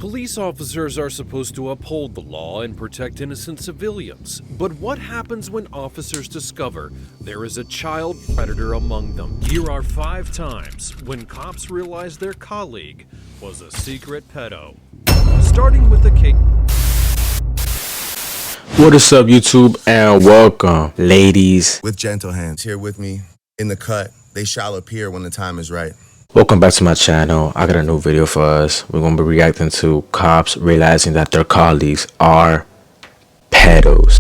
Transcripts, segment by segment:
Police officers are supposed to uphold the law and protect innocent civilians. But what happens when officers discover there is a child predator among them? Here are 5 times when cops realized their colleague was a secret pedo. Starting with the case. What is up, YouTube, and welcome, ladies. With gentle hands here with me in the cut. They shall appear when the time is right. Welcome back to my channel. I got a new video for us. We're going to be reacting to cops realizing that their colleagues are pedos.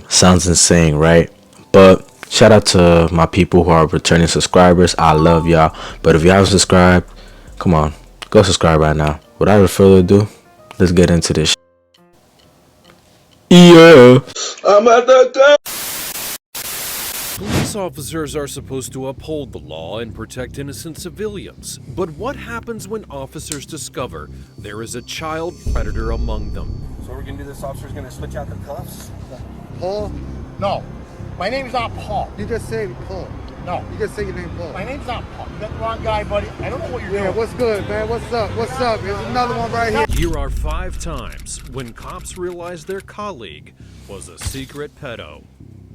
Sounds insane, right? But shout out to my people who are returning subscribers. I love y'all. But if you haven't subscribed, come on, go subscribe right now. Without further ado, let's get into this. Yeah. I'm at the gun. Police officers are supposed to uphold the law and protect innocent civilians. But what happens when officers discover there is a child predator among them? So we're gonna do this, officer's gonna switch out the cuffs? Paul? No, my name's not Paul. You just say Paul. No, You just say your name Paul. my name's not Paul. You got the wrong guy, buddy. I don't know what you're Yeah, doing. what's good, man? What's up? What's up? There's another one right here. Here are 5 times when cops realized their colleague was a secret pedo.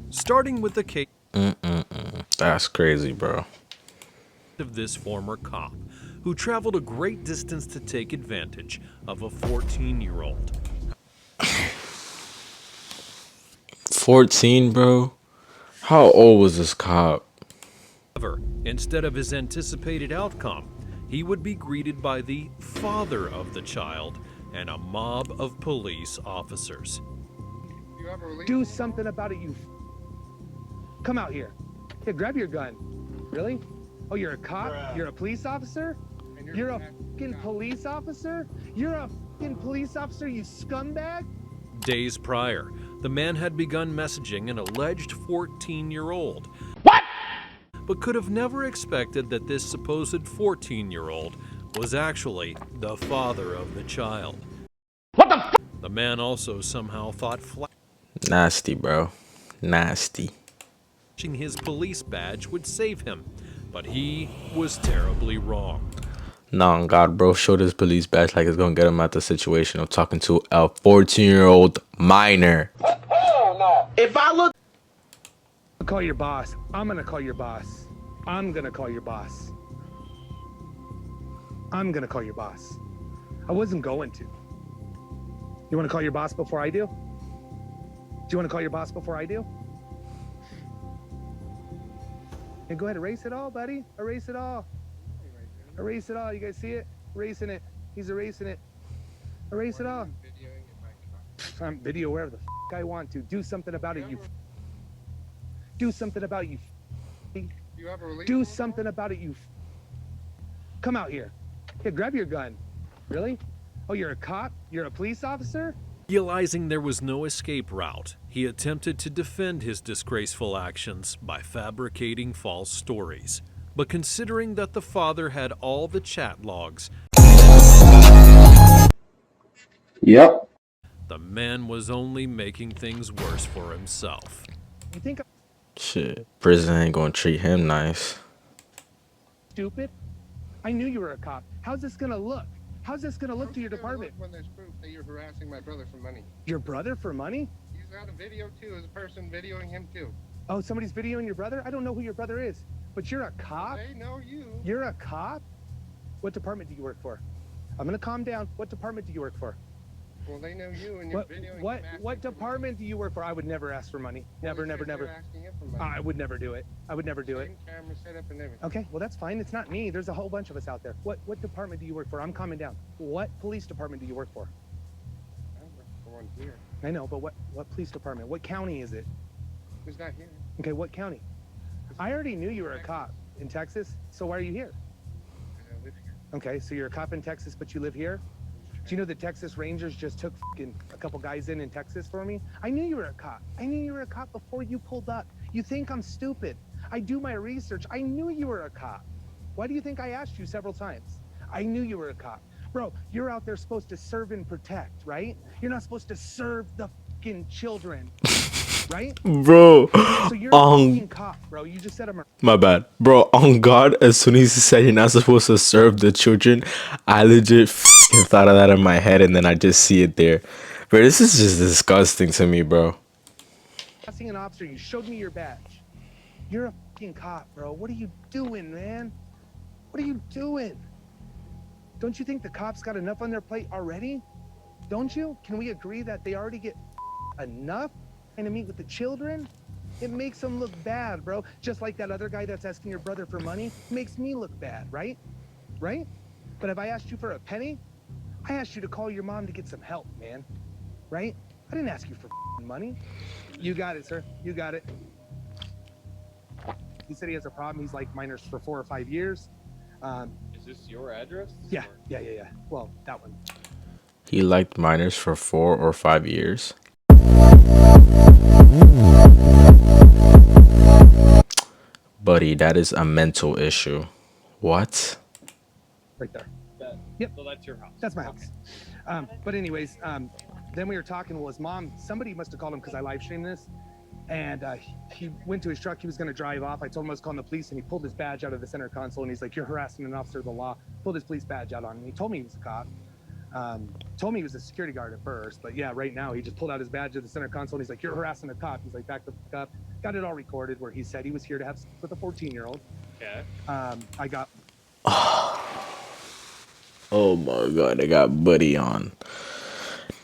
Starting with the case That's crazy, bro. of this former cop who traveled a great distance to take advantage of a 14-year-old. 14, bro? How old was this cop? However, instead of his anticipated outcome, he would be greeted by the father of the child and a mob of police officers. Do something about it, you come out here. Here, grab your gun. Really? Oh, you're a cop? You're a police officer? You're a fucking police officer? You're a fucking police officer, you scumbag? Days prior, the man had begun messaging an alleged 14-year-old. What? But could have never expected that this supposed 14-year-old was actually the father of the child. What the f? The man also somehow thought Nasty, bro. Nasty. flashing his police badge would save him, but he was terribly wrong. No, God, bro, showed his police badge like it's gonna get him out the situation of talking to a 14-year-old minor. If I look, Call your boss. I'm gonna call your boss. I'm gonna call your boss. I'm gonna call your boss. I wasn't going to. You wanna call your boss before I do? Do you wanna call your boss before I do? Hey, go ahead, erase it all, buddy. Erase it all. Erase it all. You guys see it? Erasing it. He's erasing it. Erase it all. I'm video wherever the I want to. Do something about it, you. Do something about it, you. Do something about it, you. Come out here. Here, grab your gun. Really? Oh, you're a cop? You're a police officer? Realizing there was no escape route, he attempted to defend his disgraceful actions by fabricating false stories. But considering that the father had all the chat logs, Yep. the man was only making things worse for himself. You think I'm Shit, prison ain't gonna treat him nice. stupid? I knew you were a cop. How's this gonna look? How's this gonna look to your department? When there's proof that you're harassing my brother for money. Your brother for money? He's got a video too. There's a person videoing him too. Oh, somebody's videoing your brother? I don't know who your brother is, but you're a cop? They know you. You're a cop? What department do you work for? I'm gonna calm down. What department do you work for? Well, they know you, and you're videoing him. asking What for department do you work for? I would never ask for money. money. Never, Well, never, you're never. asking him for money. I would never do it. I would never do it. Same camera setup and everything. Okay, well that's fine. It's not me. There's a whole bunch of us out there. What department do you work for? I'm calming down. What police department do you work for? I work for one here. I know, but what police department? What county is it? Who's not here? Okay, what county? I already knew you were a cop in Texas, so why are you here? I live here. Okay, so you're a cop in Texas, but you live here? Do you know the Texas Rangers just took a couple guys in Texas for me? I knew you were a cop. I knew you were a cop before you pulled up. You think I'm stupid. I do my research. I knew you were a cop. Why do you think I asked you several times? I knew you were a cop. Bro, you're out there supposed to serve and protect, right? You're not supposed to serve the fucking children. right? Bro, So you're a on fucking cop, bro. You just said I'm a my bad, bro. On God, as soon as he said you're not supposed to serve the children, I legit thought of that in my head, and then I just see it there. Bro, this is just disgusting to me, bro. passing an officer. You showed me your badge. You're a fucking cop, bro. What are you doing, man? What are you doing? Don't you think the cops got enough on their plate already? Don't you? Can we agree that they already get enough trying to meet with the children? It makes them look bad, bro. Just like that other guy that's asking your brother for money makes me look bad, right? Right? But if I asked you for a penny, I asked you to call your mom to get some help, man. Right? I didn't ask you for money. You got it, sir. You got it. He said he has a problem. He's like minors for 4 or 5 years. Is this your address? Yeah. Well, that one. He liked minors for 4 or 5 years. Buddy, that is a mental issue. What? Right there. Yep. So that's your house. That's my house. But anyways, then we were talking. Well, his mom, somebody must have called him because I live streamed this. And he went to his truck. He was going to drive off. I told him I was calling the police, and he pulled his badge out of the center console, and he's like, "You're harassing an officer of the law." Pulled his police badge out on him. He told me he was a cop. Told me he was a security guard at first, but yeah, right now he just pulled out his badge at the center console, and he's like, "You're harassing a cop." He's like, "Back the fuck up." Got it all recorded where he said he was here to have sex with a 14-year-old. Okay. I got. Oh my God, they got Buddy on.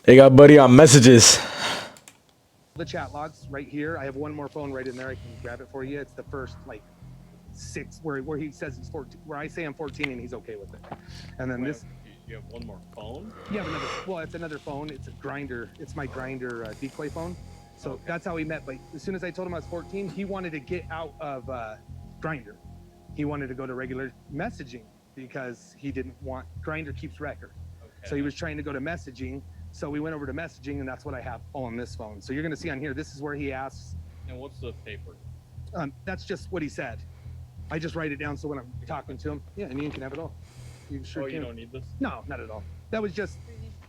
They got Buddy on messages. The chat logs right here. I have one more phone right in there. I can grab it for you. It's the first like 6 where he says he's 14, where I say I'm 14 and he's okay with it. And then this. You have one more phone? You have another. Well, it's another phone. It's a grinder. It's my grinder decoy phone. So that's how we met. But as soon as I told him I was 14, he wanted to get out of grinder. He wanted to go to regular messaging because he didn't want grinder keeps record. Okay. So he was trying to go to messaging. So we went over to messaging, and that's what I have on this phone. So you're going to see on here, this is where he asks. And what's the paper? That's just what he said. I just write it down so when I'm talking to him, yeah, and you can have it all. You sure you don't need this? No, not at all. That was just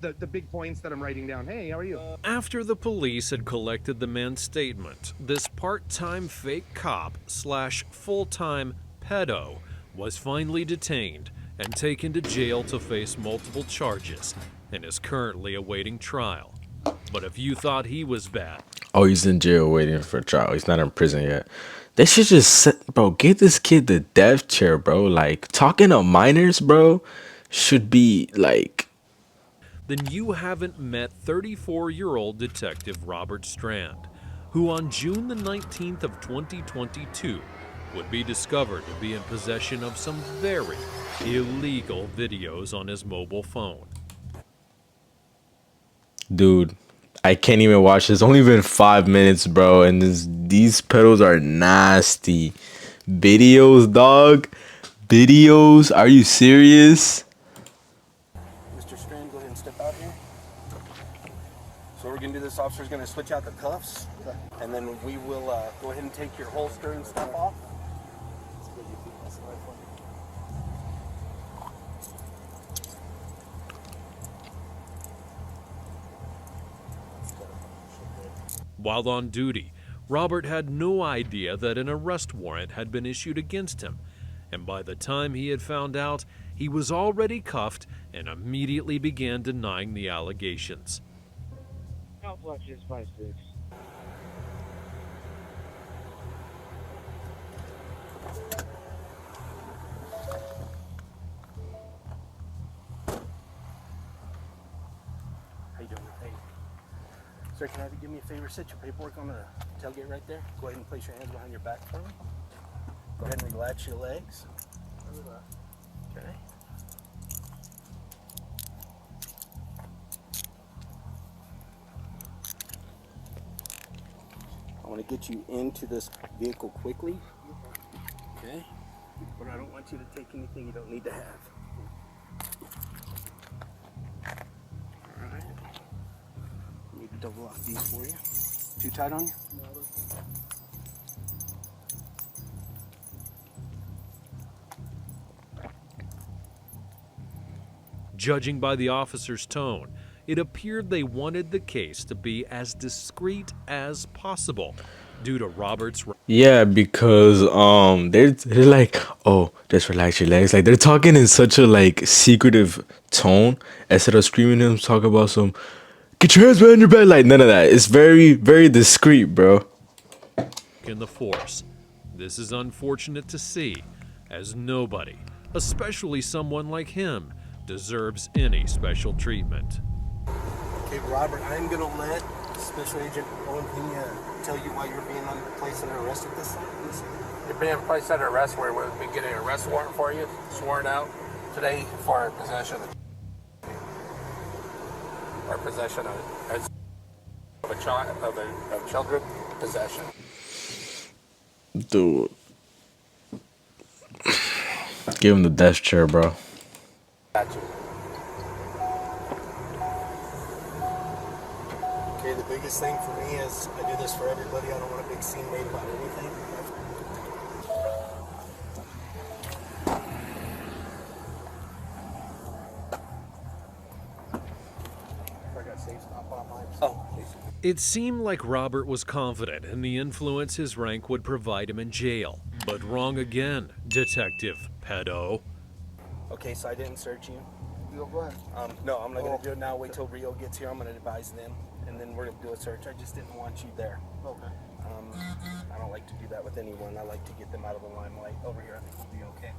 the big points that I'm writing down. Hey, how are you? After the police had collected the man's statement, this part-time fake cop / full-time pedo was finally detained and taken to jail to face multiple charges and is currently awaiting trial. But if you thought he was bad... Oh, he's in jail waiting for trial. He's not in prison yet. They should just set, bro, give this kid the death chair, bro. Like, talking to minors, bro, should be like... Then you haven't met 34-year-old Detective Robert Strand, who on June the 19th of 2022 would be discovered to be in possession of some very illegal videos on his mobile phone. Dude, I can't even watch this. It's only been 5 minutes, bro, and these pedals are nasty. Videos, dog. Videos? Are you serious? Mr. Strand, go ahead and step out here. So what we're gonna do, this officer's gonna switch out the cuffs, and then we will go ahead and take your holster and stuff off. While on duty, Robert had no idea that an arrest warrant had been issued against him, and by the time he had found out, he was already cuffed and immediately began denying the allegations. How much is my six? How you doing? Hey. Sir, can I have you do me a favor? Set your paperwork on the tailgate right there. Go ahead and place your hands behind your back for me. Go ahead and relax your legs. Okay. I want to get you into this vehicle quickly. Okay. But I don't want you to take anything you don't need to have. Alright. Need to double off these for you. Too tight on you? Judging by the officer's tone, it appeared they wanted the case to be as discreet as possible due to Robert's. Yeah, because they're like, oh, just relax your legs. Like they're talking in such a like secretive tone instead of screaming at them, talk about some get your hands behind your back. Like none of that. It's very, very discreet, bro. In the force. This is unfortunate to see, as nobody, especially someone like him, deserves any special treatment. Okay, Robert, I'm gonna let Special Agent Owen Pena tell you why you're being placed under arrest at this time. You're being placed under arrest where we'll be getting an arrest warrant for you, sworn out today for possession or possession of a child of children possession. Dude. Give him the death chair, bro. Got you. Okay, the biggest thing for me is I do this for everybody. I don't want a big scene made about anything. I got safe stop on mine. Oh, please. It seemed like Robert was confident in the influence his rank would provide him in jail. But wrong again, Detective Pedo. Okay, so I didn't search you. Go ahead. No, I'm not going to do it now. Wait till Rio gets here. I'm going to advise them, and then we're going to do a search. I just didn't want you there. Okay. I don't like to do that with anyone. I like to get them out of the limelight. Over here, I think we'll be okay.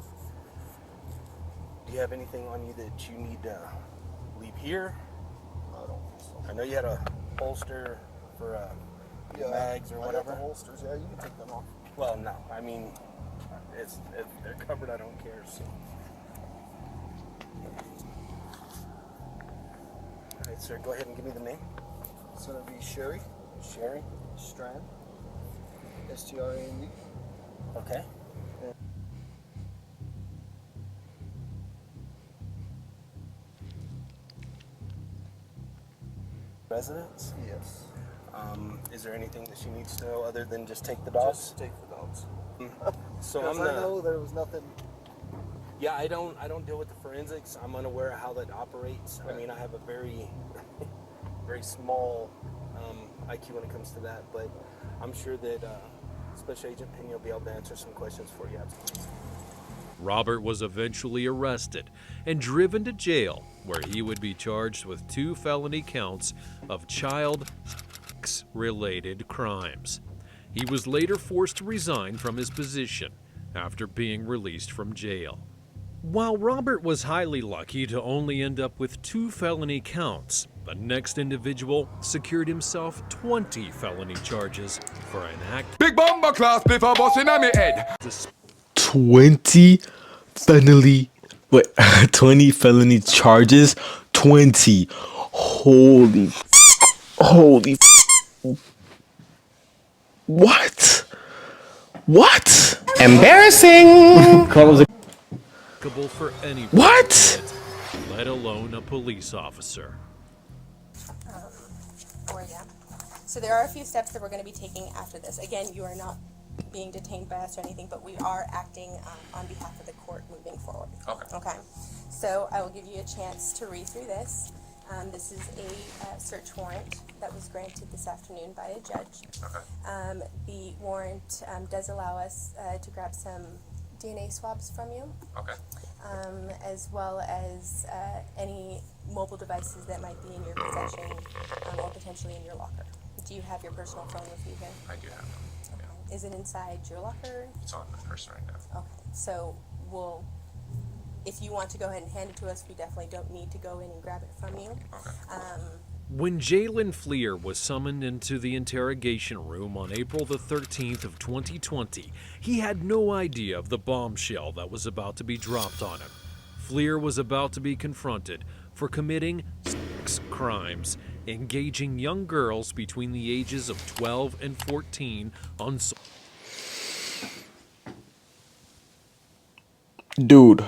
Do you have anything on you that you need to leave here? I don't think so. I know you had a holster for mags or whatever. I got the holsters. Yeah, you can take them off. Well, no. I mean, if they're covered, I don't care. So. All right, sir. Go ahead and give me the name. It's gonna be Sherry Strand. STRAND. Okay. Residence? Yes. Is there anything that she needs to know other than just take the dogs? Just take the dogs. So Because I know there was nothing. Yeah, I don't deal with the forensics. I'm unaware of how that operates. Right. I mean, I have a very, very small IQ when it comes to that, but I'm sure that Special Agent Pena will be able to answer some questions for you. Robert was eventually arrested and driven to jail, where he would be charged with 2 felony counts of child sex-related crimes. He was later forced to resign from his position after being released from jail. While Robert was highly lucky to only end up with 2 felony counts, the next individual secured himself 20 felony charges for an act. Big bomber class before busting on me head. 20 felony 20 felony charges. 20. Holy what embarrassing. For anyone, What? let alone a police officer. So there are a few steps that we're going to be taking after this. Again, you are not being detained by us or anything, but we are acting on behalf of the court moving forward. Okay. So I will give you a chance to read through this. This is a search warrant that was granted this afternoon by a judge. The warrant does allow us to grab some DNA swabs from you. As well as any mobile devices that might be in your possession or potentially in your locker. Do you have your personal phone with you here? I do have it. Yeah. Is it inside your locker? It's on my person right now. Okay, so if you want to go ahead and hand it to us, we definitely don't need to go in and grab it from you. When Jaylen Fleer was summoned into the interrogation room on April the 13th of 2020, he had no idea of the bombshell that was about to be dropped on him. Fleer was about to be confronted for committing sex crimes, engaging young girls between the ages of 12 and 14 on... Dude.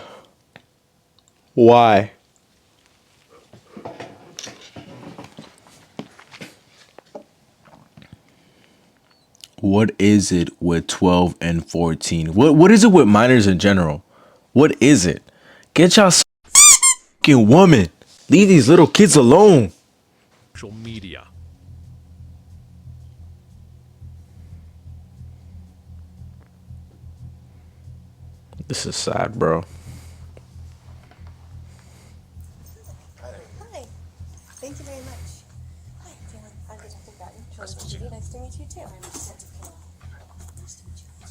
Why? What is it with 12 and 14? What is it with minors in general? What is it? Get y'all fucking woman. Leave these little kids alone. social media. This is sad, bro. Hi. Thank you very much. Hi, Jaylen. I'm Detective Bratton. Nice to meet you too.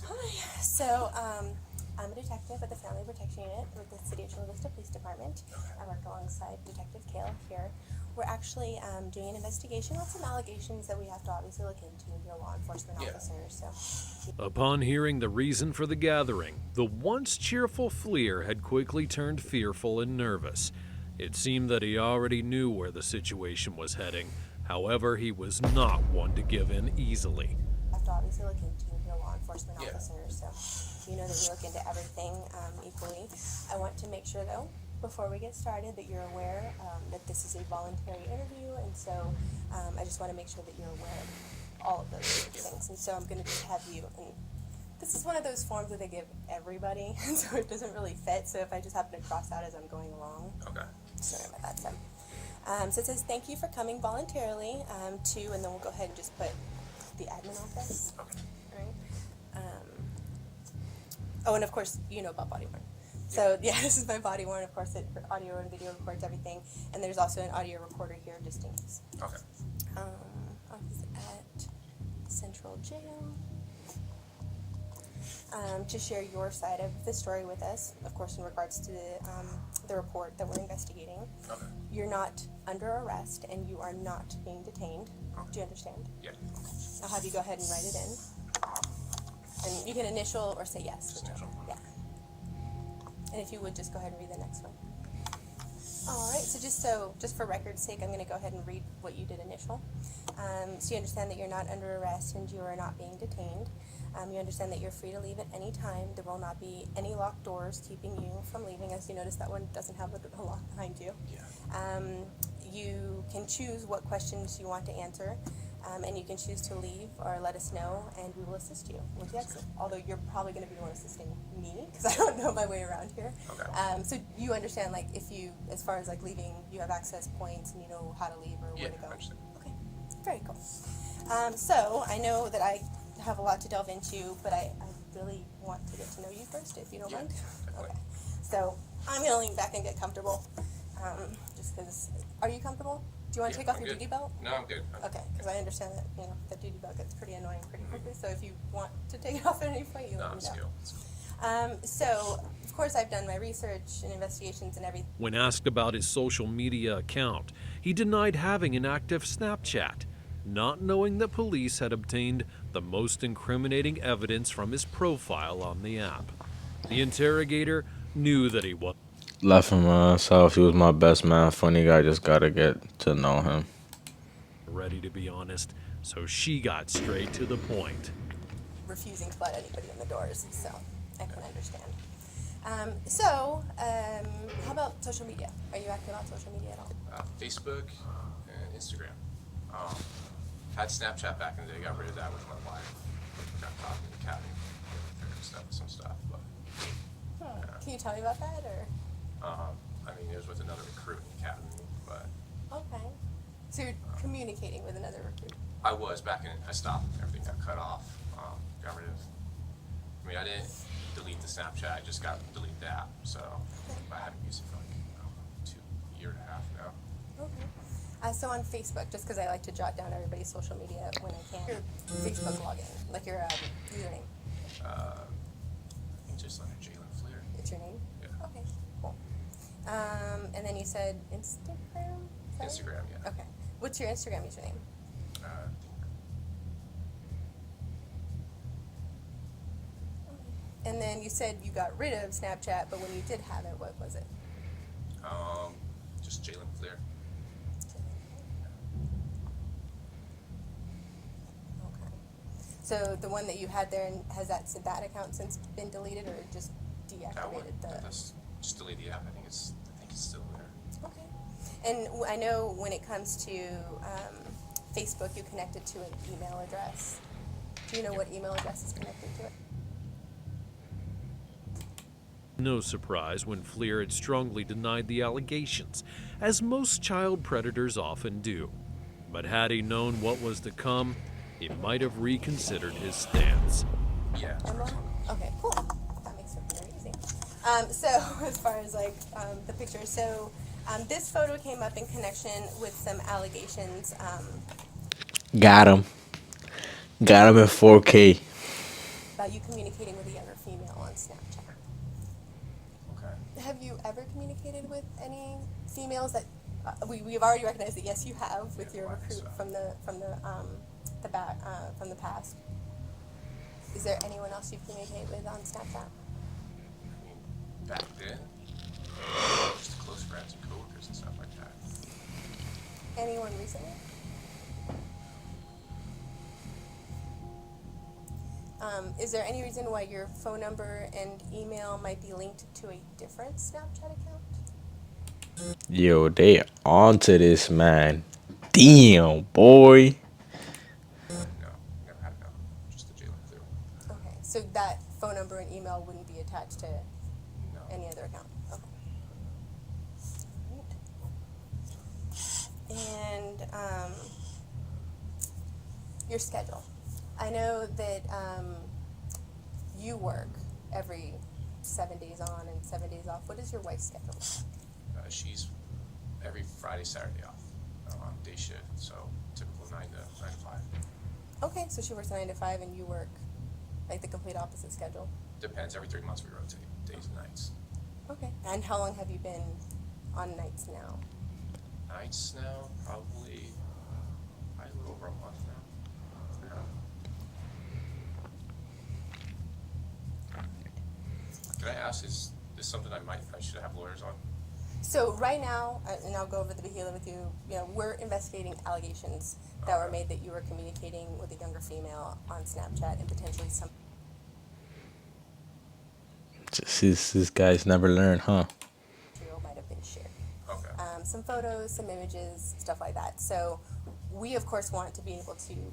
Hi. So, I'm a detective at the Family Protection Unit with the City of Chula Vista Police Department. I work alongside Detective Kale here. We're actually doing an investigation on some allegations that we have to obviously look into. You're law enforcement officers, so. Upon hearing the reason for the gathering, the once cheerful Fleer had quickly turned fearful and nervous. It seemed that he already knew where the situation was heading. However, he was not one to give in easily. We have to obviously look into. You're law enforcement officers, so you know that we look into everything equally. I want to make sure, though, before we get started, that you're aware that this is a voluntary interview, and so I just want to make sure that you're aware of all of those things. And so I'm going to just have you, and this is one of those forms that they give everybody, so it doesn't really fit. So if I just happen to cross out as I'm going along, sorry about that. So it says thank you for coming voluntarily to, and then we'll go ahead and just put the admin office. Right. Oh, and of course you know about body worn. So yeah, this is my body worn. Of course, it audio and video records everything, and there's also an audio recorder here just in case. Okay. Office at Central Jail. To share your side of the story with us, of course, in regards to the report that we're investigating. Okay. You're not under arrest, and you are not being detained. Okay. Do you understand? Yeah. I'll have you go ahead and write it in. And you can initial or say yes. Just initial. Yeah. And if you would just go ahead and read the next one. All right, so just for record's sake, I'm going to go ahead and read what you did initial. So you understand that you're not under arrest and you are not being detained. You understand that you're free to leave at any time. There will not be any locked doors keeping you from leaving. As you notice, that one doesn't have a lock behind you. Yeah. You can choose what questions you want to answer. And you can choose to leave or let us know, and we will assist you with the exit. Although you're probably going to be the one assisting me, because I don't know my way around here. Okay. So you understand, like, if you, as far as like leaving, you have access points and you know how to leave or where to go. I understand. Okay, very cool. So I know that I have a lot to delve into, but I really want to get to know you first, if you don't mind. Definitely. Okay. So I'm going to lean back and get comfortable, just because. Are you comfortable? Do you want to take off your duty belt? No, I'm good. Okay, because I understand that, you know, the duty belt gets pretty annoying pretty quickly, so if you want to take it off at any point, you let me know. So, of course, I've done my research and investigations and everything. When asked about his social media account, he denied having an active Snapchat, not knowing that police had obtained the most incriminating evidence from his profile on the app. The interrogator knew that he was Left him myself. He was my best man. Funny guy. Just gotta get to know him. ready to be honest, so she got straight to the point. Refusing to let anybody in the doors, so I can understand. How about social media? Are you active on social media at all? Facebook and Instagram. Had Snapchat back in the day, got rid of that with my wife. Got caught in the academy and some stuff, but. Can you tell me about that, or? I mean, it was with another recruit in the academy, but. Okay. So you're communicating with another recruit? I was back in, I stopped, everything got cut off, got rid of, I mean, I didn't delete the Snapchat, I just got delete the app, so I haven't used it for like, a year and a half now. Okay. So on Facebook, just because I like to jot down everybody's social media when I can, your Facebook login, like your username. I think just under Jaylen Fleer. It's your name? Yeah. Okay, cool. And then you said Instagram? Sorry? Instagram, yeah. Okay. What's your Instagram username? And then you said you got rid of Snapchat, but when you did have it, what was it? Just Jaylen Fleer. Okay. So the one that you had there, has that account since been deleted, or just deactivated? Just delete the app. I think it's still there. Okay. And I know when it comes to Facebook, you connected to an email address. Do you know what email address is connected to it? No surprise when Fleer had strongly denied the allegations, as most child predators often do. But had he known what was to come, he might have reconsidered his stance. Yeah. Okay, cool. That makes it very easy. So as far as like the picture, so this photo came up in connection with some allegations. Got him. Got him in 4K. About you communicating with a younger female on Snapchat. Okay. Have you ever communicated with any females that we've already recognized that yes you have with your recruit from the past? Is there anyone else you've communicated with on Snapchat? I mean, back then, just close friends and coworkers and stuff like that. Anyone recently? Is there any reason why your phone number and email might be linked to a different Snapchat account? Yo, they on to this, man. Damn, boy. No, never had no. Just the Jaylen Fleer. Okay, so that phone number and email wouldn't be attached to any other account? Okay. And your schedule. I know that you work every 7 days on and 7 days off. What is your wife's schedule? She's every Friday, Saturday off on day shift, so typical 9 to 5. Okay, so she works 9 to 5 and you work like the complete opposite schedule? Depends. Every 3 months we rotate days and nights. Okay. And how long have you been on nights now? Nights now, probably a little over a month now. Can I ask, is this something I should have lawyers on? So right now, and I'll go over the behavior with you, we're investigating allegations that were made that you were communicating with a younger female on Snapchat and potentially some... Just this guy's never learned, huh? ...material might have been shared. Okay. Some photos, some images, stuff like that. So we, of course, want to be able to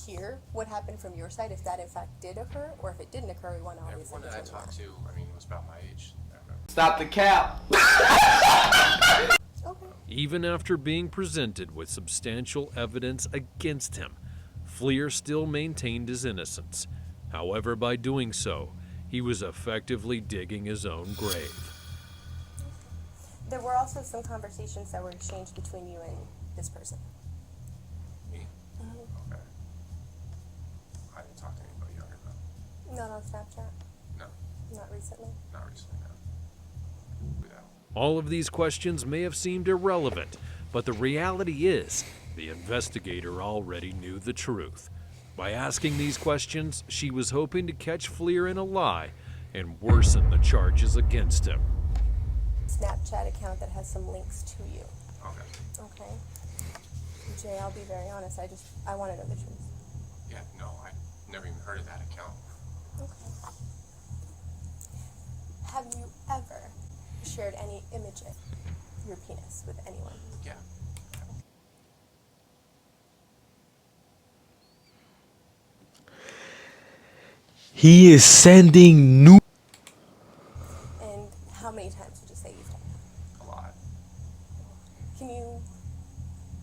hear what happened from your side, if that in fact did occur, or if it didn't occur, we want to obviously Everyone that I talked to, I mean, was about my age. Stop the cap. Okay. Even after being presented with substantial evidence against him, Fleer still maintained his innocence. However, by doing so, he was effectively digging his own grave. There were also some conversations that were exchanged between you and this person. Me? Okay. I didn't talk to anybody younger though. Not on Snapchat? No. Not recently? Not recently, no. Without. All of these questions may have seemed irrelevant, but the reality is, the investigator already knew the truth. By asking these questions, she was hoping to catch Fleer in a lie and worsen the charges against him. Snapchat account that has some links to you. Okay. Okay. Jay, I'll be very honest, I want to know the truth. Yeah, no, I never even heard of that account. Okay. Have you ever shared any image of your penis with anyone? Yeah. He is sending new. And how many times would you say you've done that? A lot. Can you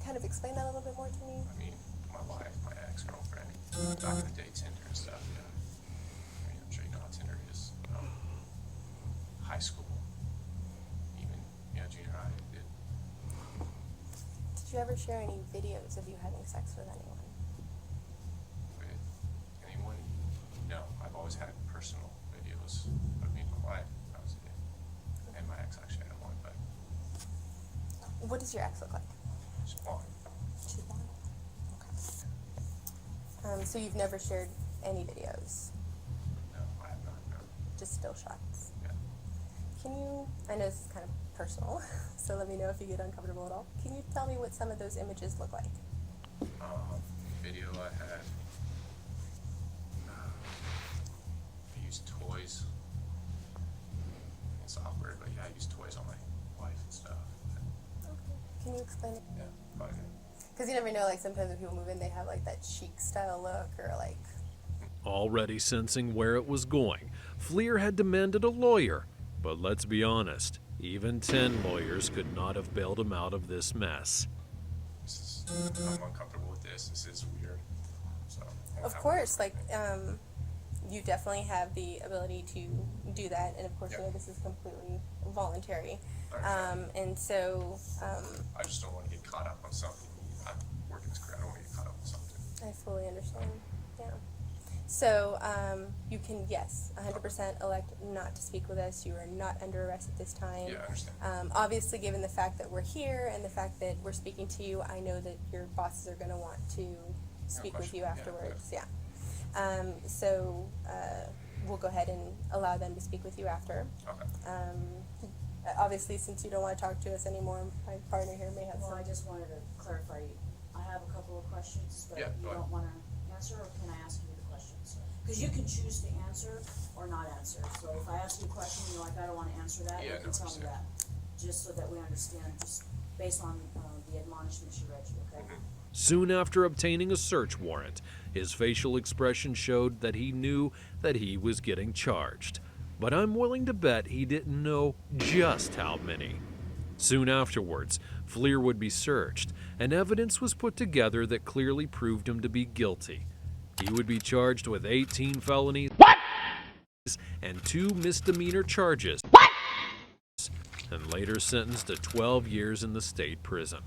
kind of explain that a little bit more to me? I mean, my wife, my ex-girlfriend, back in the day, Tinder and stuff, yeah. I mean, I'm sure you know how Tinder is. High school, even, junior high, did. Did you ever share any videos of you having sex with anyone? With anyone? No, I've always had personal videos of me and my wife. That was it. And my ex actually had one, but What does your ex look like? she's blonde. She's blonde. Okay. So you've never shared any videos? No, I have not, no. Just still shots? Yeah. Can you, I know this is kind of personal, so let me know if you get uncomfortable at all. Can you tell me what some of those images look like? Video I had. I used toys. It's awkward, but yeah, I used toys on my wife and stuff. Okay. Can you explain it? Yeah, probably. Because you never know, like sometimes when people move in, they have like that chic style look or like... Already sensing where it was going, Fleer had demanded a lawyer. But let's be honest, even 10 lawyers could not have bailed him out of this mess. This is I'm uncomfortable with this. This is weird. So. Of course, like you definitely have the ability to do that, and of course, you know, this is completely voluntary. And so. I just don't want to get caught up on something. I'm working this career. I don't want to get caught up on something. I fully understand. Yeah. So you can, yes, 100% elect not to speak with us. You are not under arrest at this time. Yeah, I understand. Obviously, given the fact that we're here and the fact that we're speaking to you, I know that your bosses are going to want to speak with you afterwards. Yeah. So we'll go ahead and allow them to speak with you after. Okay. Obviously, since you don't want to talk to us anymore, my partner here may have Well, some. I just wanted to clarify. I have a couple of questions that Yeah, you don't want to answer, or can I ask you the questions? Because you can choose to answer or not answer. So if I ask you a question and you're like, I don't want to answer that, you can tell me that. Just so that we understand, just based on the admonishments you read you, okay? Soon after obtaining a search warrant, his facial expression showed that he knew that he was getting charged. But I'm willing to bet he didn't know just how many. Soon afterwards, Fleer would be searched, and evidence was put together that clearly proved him to be guilty. He would be charged with 18 felonies and 2 misdemeanor charges, and later sentenced to 12 years in the state prison.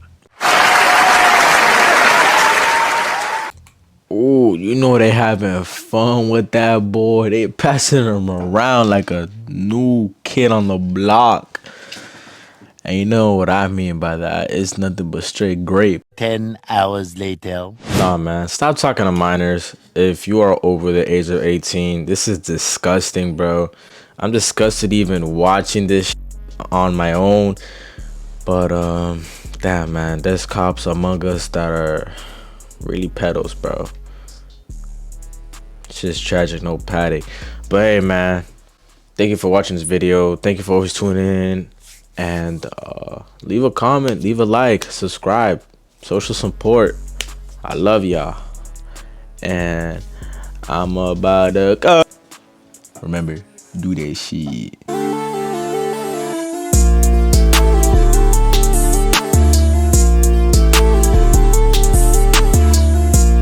Oh, you know they having fun with that boy. They passing him around like a new kid on the block. And you know what I mean by that? It's nothing but straight grape. 10 hours later. Nah, man. Stop talking to minors. If you are over the age of 18, this is disgusting, bro. I'm disgusted even watching this on my own. But, damn, man. There's cops among us that are really pedos, bro. It's just tragic, no paddock. But hey, man, thank you for watching this video. Thank you for always tuning in. And leave a comment, leave a like, subscribe, social support. I love y'all. And I'm about to go. Remember, do that shit.